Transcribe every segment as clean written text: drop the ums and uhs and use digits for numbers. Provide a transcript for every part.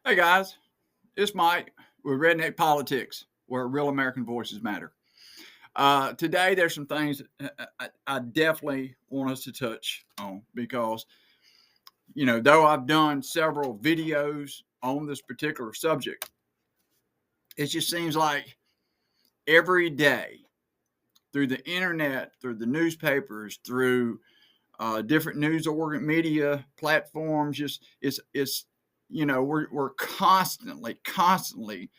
Hey guys, it's Mike with Redneck Politics, where real American voices matter. Today, there's some things I definitely want us to touch on because, though I've done several videos on this particular subject, it just seems like every day through the internet, through the newspapers, through different news organ media platforms, just it's we're constantly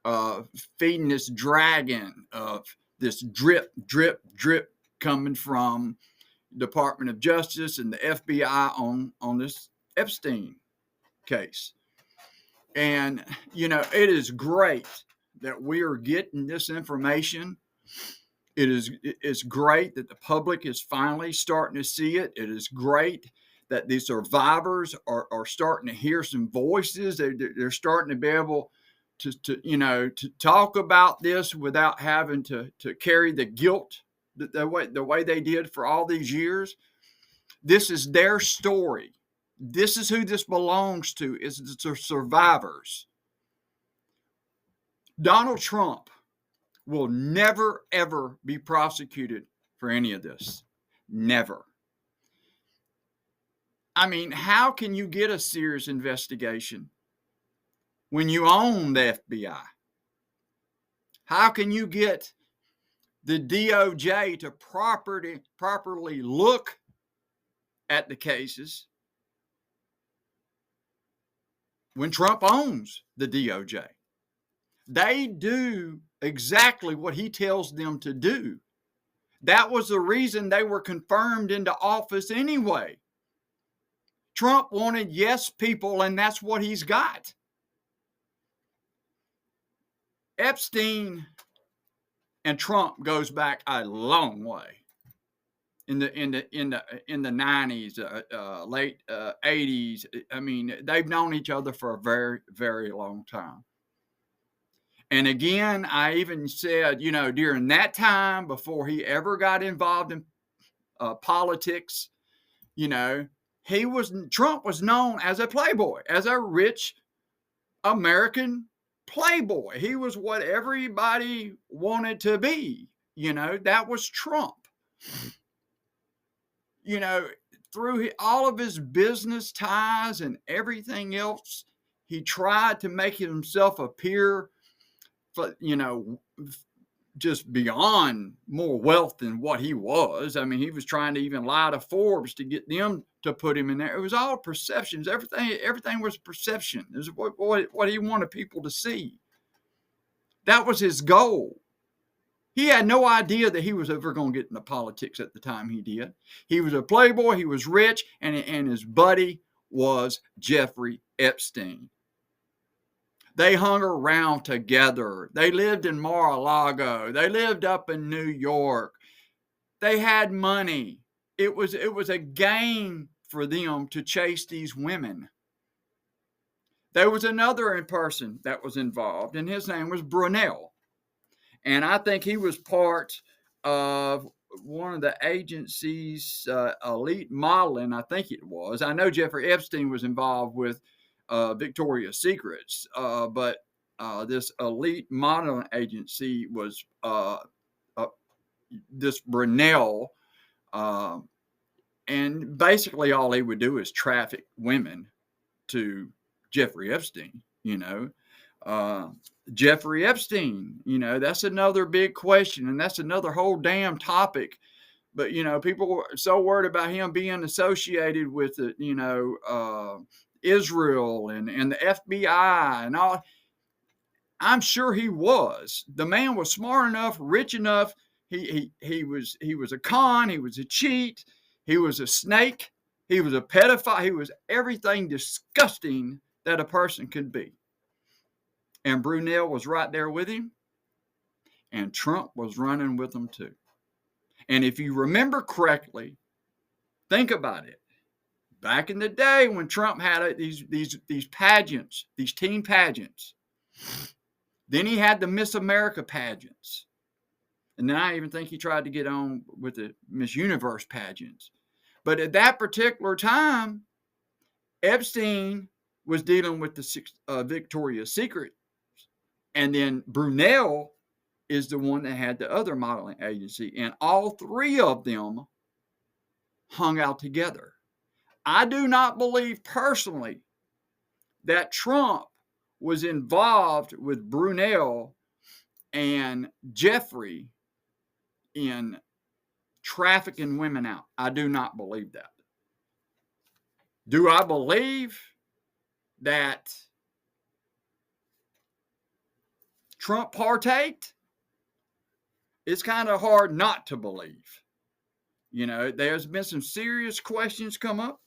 uh, feeding this dragon of this drip coming from Department of Justice and the FBI on this Epstein case. And it is great that we are getting this information. It's great that the public is finally starting to see it. It is great that the survivors are starting to hear some voices. They're starting to be able to talk about this without having to carry the guilt the way they did for all these years. This is their story. This is who this belongs to, is the survivors. Donald Trump will never, ever be prosecuted for any of this. Never. I mean, how can you get a serious investigation when you own the FBI? How can you get the DOJ to properly look at the cases when Trump owns the DOJ? They do exactly what he tells them to do. That was the reason they were confirmed into office anyway. Trump wanted yes people, and that's what he's got. Epstein and Trump goes back a long way. In the 90s, late 80s. I mean, they've known each other for a very, very long time. And again, I even said, during that time, before he ever got involved in politics, Trump was known as a playboy, as a rich American playboy. He was what everybody wanted to be. That was Trump. Through all of his business ties and everything else, he tried to make himself appear, just beyond more wealth than what he was. I mean, he was trying to even lie to Forbes to get them to put him in there. It was all perceptions. Everything was perception. It was what he wanted people to see. That was his goal. He had no idea that he was ever going to get into politics at the time he did. He was a playboy. He was rich, and his buddy was Jeffrey Epstein. They hung around together. They lived in Mar-a-Lago. They lived up in New York. They had money. It was a game for them to chase these women. There was another person that was involved, and his name was Brunel. And I think he was part of one of the agency's elite modeling, I think it was. I know Jeffrey Epstein was involved with Victoria's Secrets, but this elite modeling agency was this Brunel, and basically all he would do is traffic women to Jeffrey Epstein. Jeffrey Epstein, that's another big question, and that's another whole damn topic. But people are so worried about him being associated with it, Israel and the FBI and all. I'm sure he was. The man was smart enough, rich enough. He was a con. He was a cheat. He was a snake. He was a pedophile. He was everything disgusting that a person could be. And Brunel was right there with him. And Trump was running with him too. And if you remember correctly, think about it. Back in the day when Trump had these pageants, these teen pageants, then he had the Miss America pageants. And then I even think he tried to get on with the Miss Universe pageants. But at that particular time, Epstein was dealing with the Victoria's Secret. And then Brunel is the one that had the other modeling agency. And all three of them hung out together. I do not believe personally that Trump was involved with Brunel and Jeffrey in trafficking women out. I do not believe that. Do I believe that Trump partaked? It's kind of hard not to believe. You know, there's been some serious questions come up.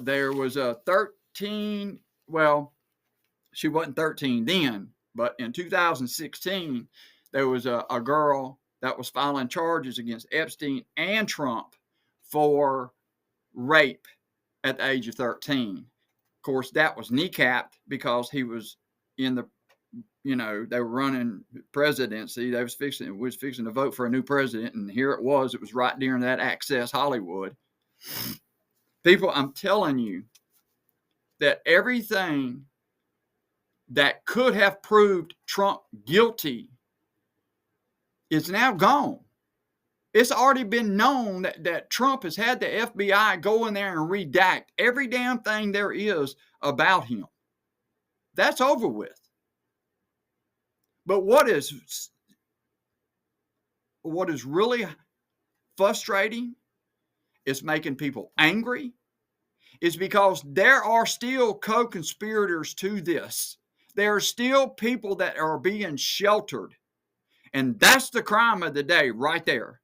There was a 13, well, she wasn't 13 then, but in 2016, there was a girl that was filing charges against Epstein and Trump for rape at the age of 13. Of course, that was kneecapped because he was in the, you know, they were running presidency. They was fixing to vote for a new president, and here it was. It was right during that Access Hollywood. People, I'm telling you that everything that could have proved Trump guilty is now gone. It's already been known that Trump has had the FBI go in there and redact every damn thing there is about him. That's over with. But what is really frustrating, is making people angry, is because there are still co-conspirators to this. There are still people that are being sheltered. And that's the crime of the day right there.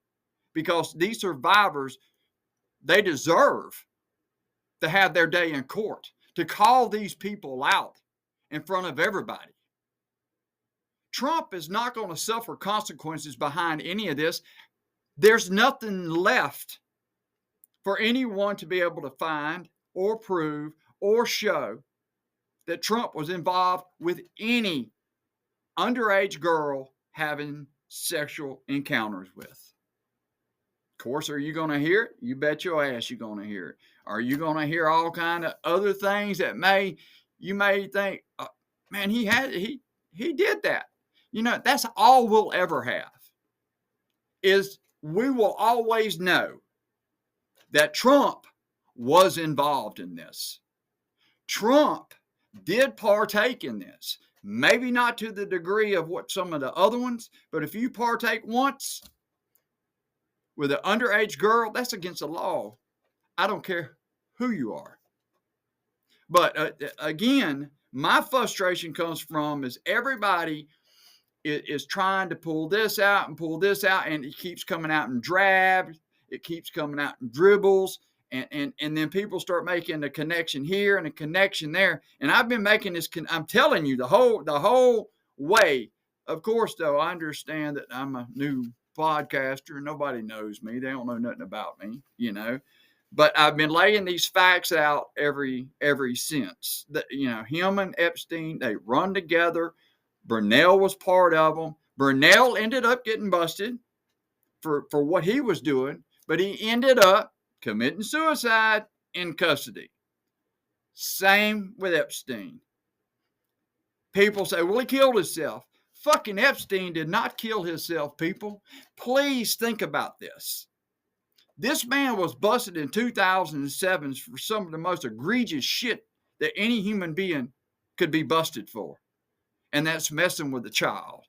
Because these survivors, they deserve to have their day in court, to call these people out in front of everybody. Trump is not going to suffer consequences behind any of this. There's nothing left for anyone to be able to find or prove or show that Trump was involved with any underage girl having sexual encounters with. Of course, are you going to hear it? You bet your ass you're going to hear it. Are you going to hear all kind of other things that you may think, man, he did that. You know, that's all we'll ever have, is we will always know that Trump was involved in this. Trump did partake in this. Maybe not to the degree of what some of the other ones, but if you partake once with an underage girl, that's against the law. I don't care who you are. But again, my frustration comes from is everybody is trying to pull this out and pull this out, and it keeps coming out in drabs. It keeps coming out in dribbles, and then people start making a connection here and a connection there. And I've been making this. I'm telling you the whole way. Of course, though, I understand that I'm a new podcaster. Nobody knows me. They don't know nothing about me, you know. But I've been laying these facts out every since. That, you know, him and Epstein, they run together. Brunel was part of them. Brunel ended up getting busted for what he was doing, but he ended up committing suicide in custody. Same with Epstein. People say, well, he killed himself. Fucking Epstein did not kill himself, people. Please think about this. This man was busted in 2007 for some of the most egregious shit that any human being could be busted for. And that's messing with a child.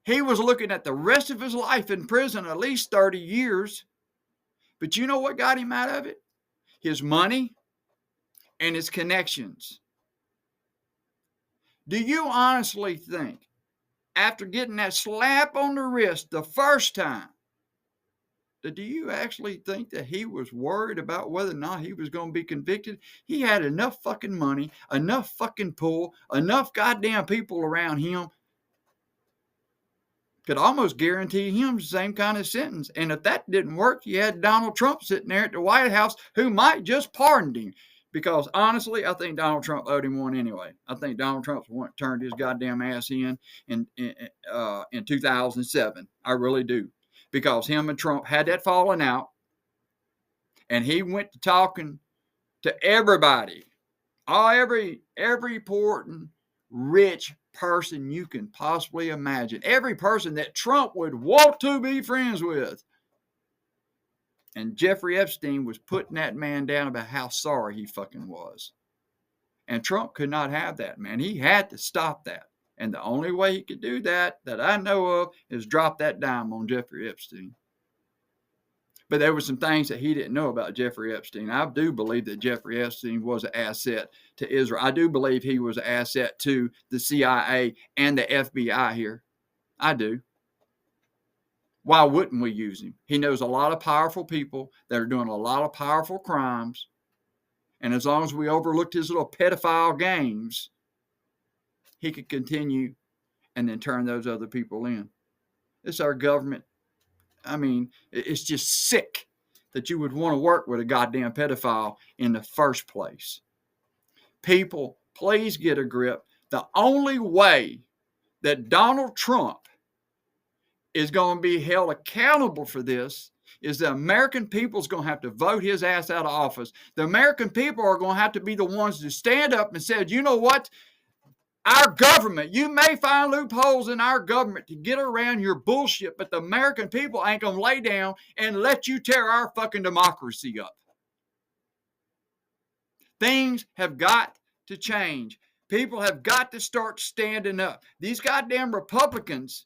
He was looking at the rest of his life in prison, at least 30 years. But you know what got him out of it? His money and his connections. Do you honestly think, after getting that slap on the wrist the first time, do you actually think that he was worried about whether or not he was going to be convicted? He had enough fucking money, enough fucking pull, enough goddamn people around him could almost guarantee him the same kind of sentence. And if that didn't work, you had Donald Trump sitting there at the White House who might just pardon him. Because honestly, I think Donald Trump owed him one anyway. I think Donald Trump turned his goddamn ass in 2007. I really do. Because him and Trump had that falling out. And he went to talking to everybody, every important rich person you can possibly imagine, every person that Trump would want to be friends with. And Jeffrey Epstein was putting that man down about how sorry he fucking was. And Trump could not have that, man. He had to stop that. And the only way he could do that I know of, is drop that dime on Jeffrey Epstein. But there were some things that he didn't know about Jeffrey Epstein. I do believe that Jeffrey Epstein was an asset to Israel. I do believe he was an asset to the CIA and the FBI here. I do. Why wouldn't we use him? He knows a lot of powerful people that are doing a lot of powerful crimes. And as long as we overlooked his little pedophile games, he could continue and then turn those other people in. It's our government. I mean, it's just sick that you would want to work with a goddamn pedophile in the first place. People, please get a grip. The only way that Donald Trump is going to be held accountable for this is the American people is going to have to vote his ass out of office. The American people are going to have to be the ones to stand up and say, you know what? Our government, you may find loopholes in our government to get around your bullshit, but the American people ain't going to lay down and let you tear our fucking democracy up. Things have got to change. People have got to start standing up. These goddamn Republicans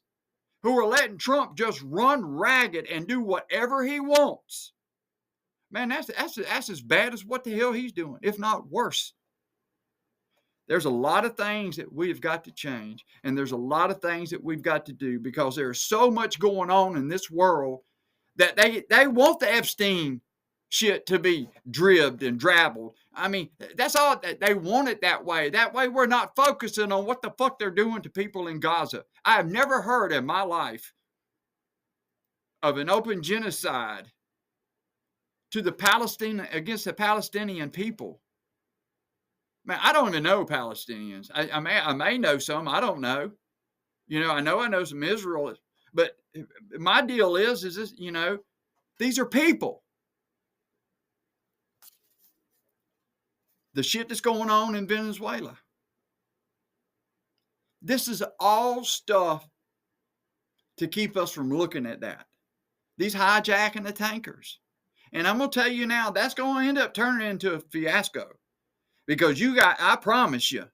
who are letting Trump just run ragged and do whatever he wants. Man, that's as bad as what the hell he's doing, if not worse. There's a lot of things that we've got to change, and there's a lot of things that we've got to do because there's so much going on in this world that they want the Epstein shit to be dribbed and drabbled. I mean, that's all. They want it that way. That way we're not focusing on what the fuck they're doing to people in Gaza. I have never heard in my life of an open genocide to the against the Palestinian people. Man, I don't even know Palestinians. I may know some. I don't know. You know, I know some Israel. But my deal is this, you know, these are people. The shit that's going on in Venezuela. This is all stuff to keep us from looking at that. These hijacking the tankers. And I'm going to tell you now, that's going to end up turning into a fiasco. Because I promise you,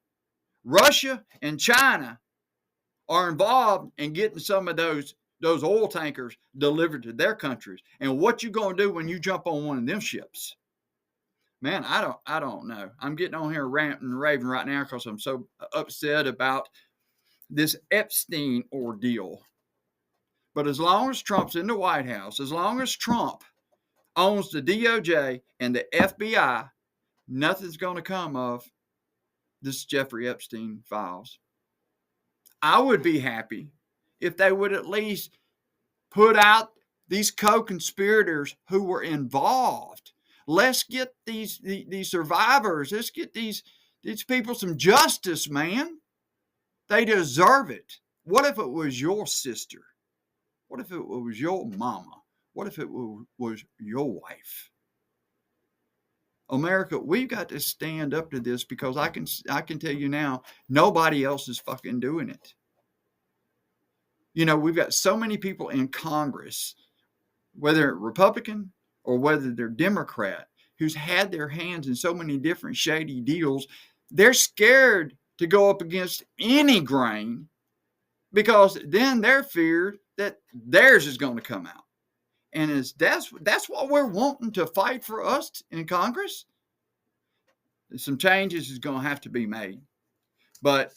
Russia and China are involved in getting some of those oil tankers delivered to their countries. And what you going to do when you jump on one of them ships? Man, I don't know. I'm getting on here ranting and raving right now because I'm so upset about this Epstein ordeal. But as long as Trump's in the White House, as long as Trump owns the DOJ and the FBI, nothing's going to come of this Jeffrey Epstein files. I would be happy if they would at least put out these co-conspirators who were involved. Let's get these survivors. Let's get these people some justice, man. They deserve it. What if it was your sister? What if it was your mama? What if it was your wife? America, we've got to stand up to this because I can tell you now, nobody else is fucking doing it. You know, we've got so many people in Congress, whether Republican or whether they're Democrat, who's had their hands in so many different shady deals. They're scared to go up against any grain because then they're feared that theirs is going to come out. And that's what we're wanting to fight for us in Congress. Some changes is going to have to be made. But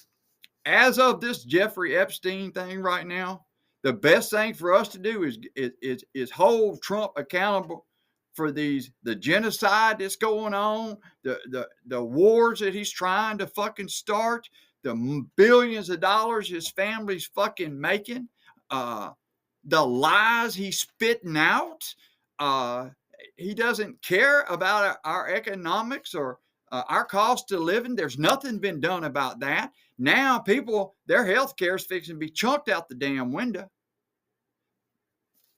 as of this Jeffrey Epstein thing right now, the best thing for us to do is hold Trump accountable for the genocide that's going on, the wars that he's trying to fucking start, the billions of dollars his family's fucking making, the lies he's spitting out. He doesn't care about our economics or our cost of living. There's nothing been done about that. Now people, their health care is fixing to be chunked out the damn window.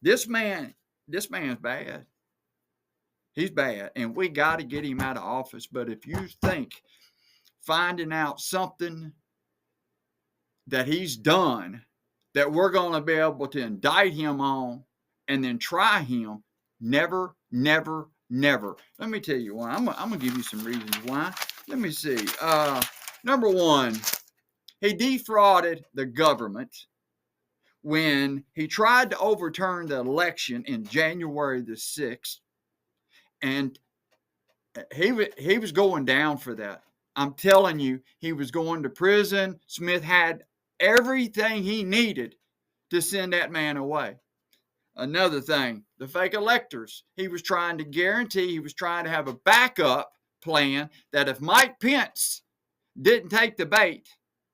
This man's bad. He's bad, and we got to get him out of office. But if you think finding out something that he's done that we're going to be able to indict him on and then try him, never, never, never. Let me tell you why. I'm going to give you some reasons why. Let me see. Number one, he defrauded the government when he tried to overturn the election in January the 6th, and he was going down for that. I'm telling you, he was going to prison. Smith had everything he needed to send that man away. Another thing, the fake electors. He was trying to have a backup plan that if Mike Pence didn't take the bait,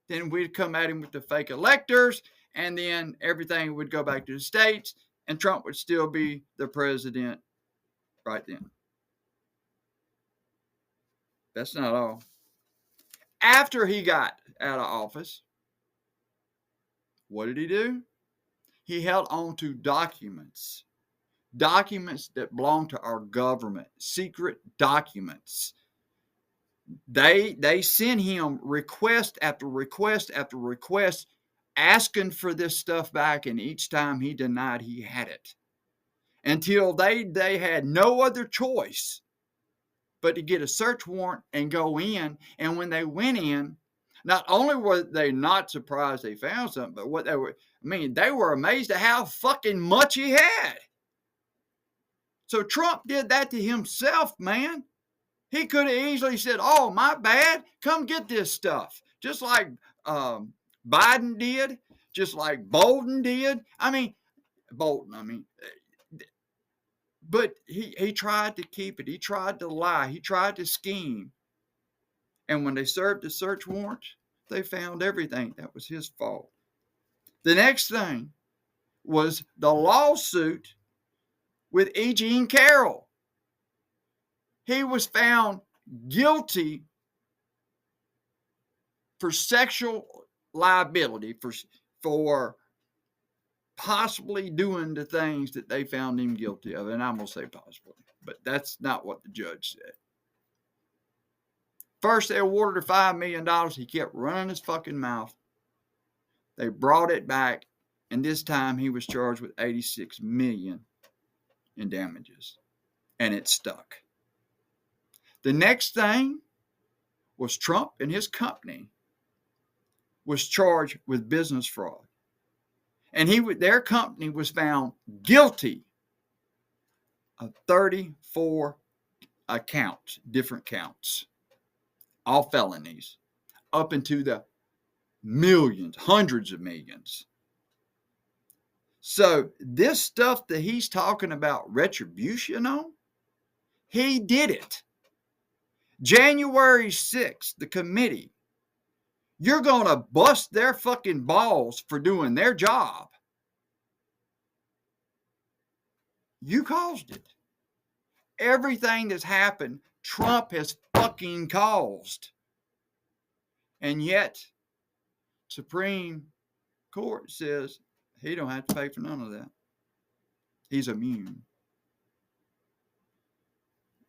then we'd come at him with the fake electors, and then everything would go back to the states, and Trump would still be the president right then. That's not all. After he got out of office, what did he do? He held on to documents that belong to our government, secret documents. They sent him request after request after request asking for this stuff back, and each time he denied he had it. Until they had no other choice but to get a search warrant and go in. And when they went in, not only were they not surprised they found something, but they were amazed at how fucking much he had. So Trump did that to himself, man. He could have easily said, "Oh, my bad. Come get this stuff." Just like Biden did, just like Bolton did. But he tried to keep it. He tried to lie. He tried to scheme. And when they served the search warrant, they found everything that was his fault. The next thing was the lawsuit with E. Jean Carroll. He was found guilty for sexual liability, for possibly doing the things that they found him guilty of. And I'm going to say possibly, but that's not what the judge said. First, they awarded her $5 million. He kept running his fucking mouth. They brought it back, and this time he was charged with $86 million in damages, and it stuck. The next thing was Trump and his company was charged with business fraud. And their company was found guilty of 34 accounts, different counts, all felonies, up into the millions, hundreds of millions. So this stuff that he's talking about retribution on, he did it. January 6th, the committee, you're going to bust their fucking balls for doing their job. You caused it. Everything that's happened, Trump has fucking caused. And yet, Supreme Court says he don't have to pay for none of that. He's immune.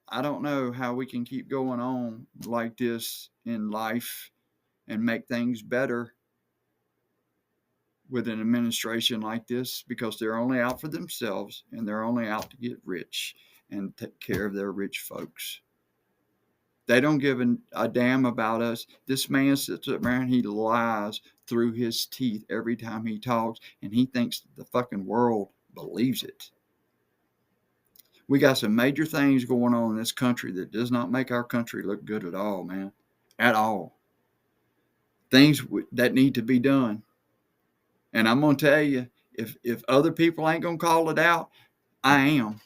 I don't know how we can keep going on like this in life and make things better with an administration like this, because they're only out for themselves and they're only out to get rich and take care of their rich folks. They don't give a damn about us. This man sits up there and he lies through his teeth every time he talks, and he thinks the fucking world believes it. We got some major things going on in this country that does not make our country look good at all, man. At all. Things that need to be done. And I'm going to tell you, if other people ain't going to call it out, I am.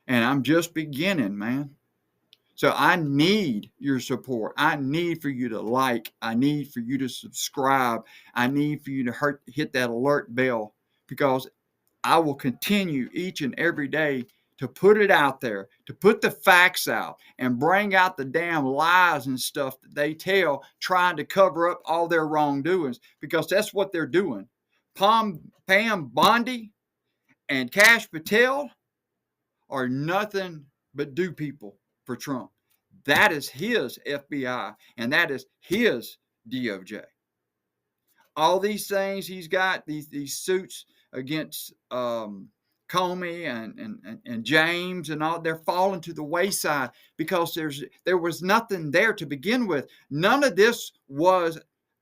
And I'm just beginning, man. So I need your support. I need for you to like. I need for you to subscribe. I need for you to hit that alert bell, because I will continue each and every day to put it out there, to put the facts out and bring out the damn lies and stuff that they tell, trying to cover up all their wrongdoings, because that's what they're doing. Pam Bondi and Kash Patel are nothing but do people for Trump. That is his FBI, and that is his DOJ. All these things he's got, these suits against Comey and James and all, they're falling to the wayside because there was nothing there to begin with. None of this was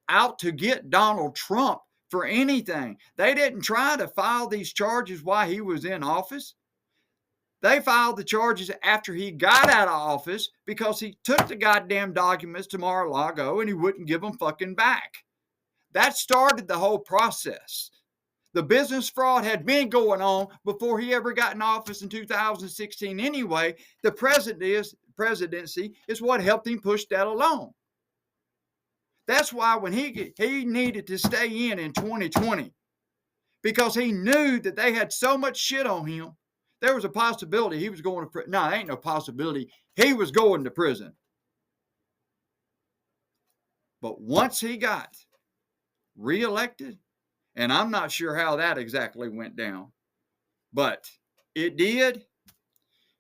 out to get Donald Trump for anything. They didn't try to file these charges while he was in office. They filed the charges after he got out of office because he took the goddamn documents to Mar-a-Lago and he wouldn't give them fucking back. That started the whole process. The business fraud had been going on before he ever got in office in 2016 anyway. The presidency is what helped him push that along. That's why when he needed to stay in 2020, because he knew that they had so much shit on him, there was a possibility he was going to prison. No, there ain't no possibility. He was going to prison. But once he got reelected, and I'm not sure how that exactly went down, but it did.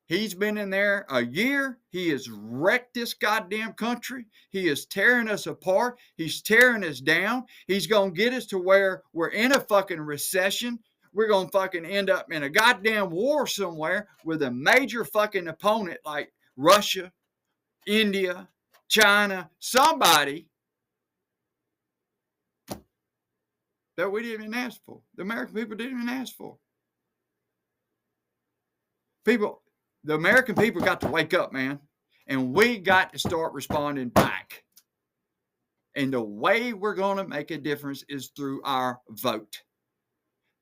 He's been in there a year. He has wrecked this goddamn country. He is tearing us apart. He's tearing us down. He's going to get us to where we're in a fucking recession. We're going to fucking end up in a goddamn war somewhere with a major fucking opponent like Russia, India, China, somebody that we didn't even ask for. The American people didn't even ask for. The American people got to wake up, man. And we got to start responding back. And the way we're going to make a difference is through our vote.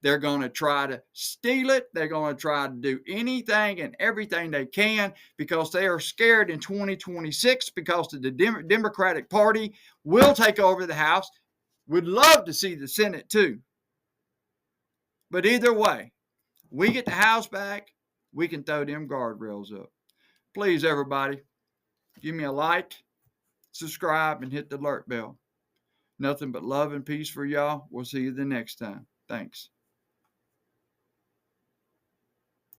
They're going to try to steal it. They're going to try to do anything and everything they can because they are scared in 2026 because the Democratic Party will take over the House. Would love to see the Senate too. But either way, we get the House back, we can throw them guardrails up. Please, everybody, give me a like, subscribe, and hit the alert bell. Nothing but love and peace for y'all. We'll see you the next time. Thanks.